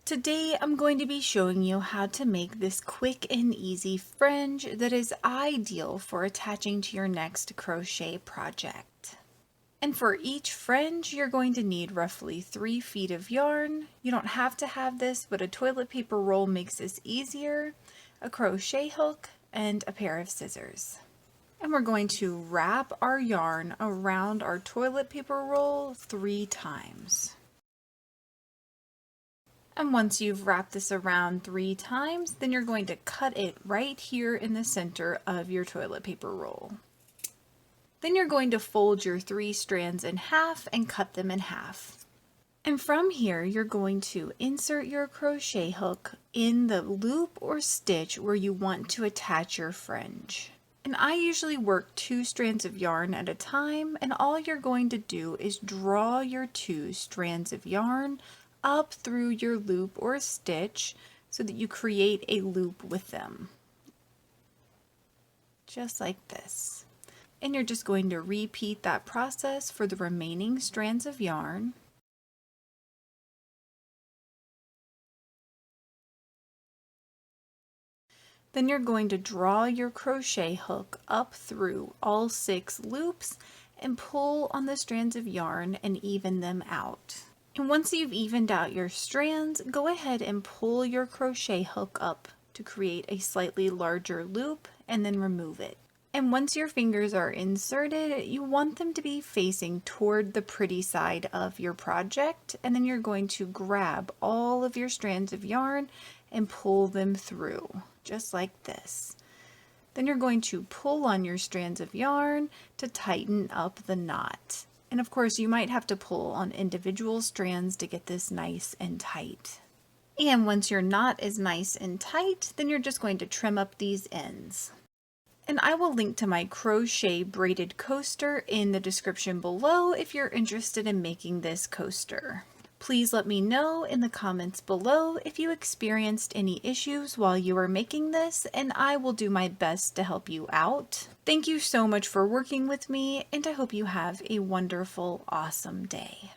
Today I'm going to be showing you how to make this quick and easy fringe that is ideal for attaching to your next crochet project. And for each fringe you're going to need roughly 3 feet of yarn. You don't have to have this, but a toilet paper roll makes this easier, a crochet hook, and a pair of scissors. And we're going to wrap our yarn around our toilet paper roll 3 times. And once you've wrapped this around 3 times, then you're going to cut it right here in the center of your toilet paper roll. Then you're going to fold your 3 strands in half and cut them in half. And from here, you're going to insert your crochet hook in the loop or stitch where you want to attach your fringe. And I usually work 2 strands of yarn at a time, and all you're going to do is draw your 2 strands of yarn up through your loop or stitch so that you create a loop with them. Just like this. And you're just going to repeat that process for the remaining strands of yarn. Then you're going to draw your crochet hook up through all 6 loops and pull on the strands of yarn and even them out. And once you've evened out your strands, go ahead and pull your crochet hook up to create a slightly larger loop and then remove it. And once your fingers are inserted, you want them to be facing toward the pretty side of your project, and then you're going to grab all of your strands of yarn and pull them through, just like this. Then you're going to pull on your strands of yarn to tighten up the knot. And of course, you might have to pull on individual strands to get this nice and tight. And once your knot is nice and tight, then you're just going to trim up these ends. And I will link to my crochet braided coaster in the description below if you're interested in making this coaster. Please let me know in the comments below if you experienced any issues while you were making this, and I will do my best to help you out. Thank you so much for working with me, and I hope you have a wonderful, awesome day.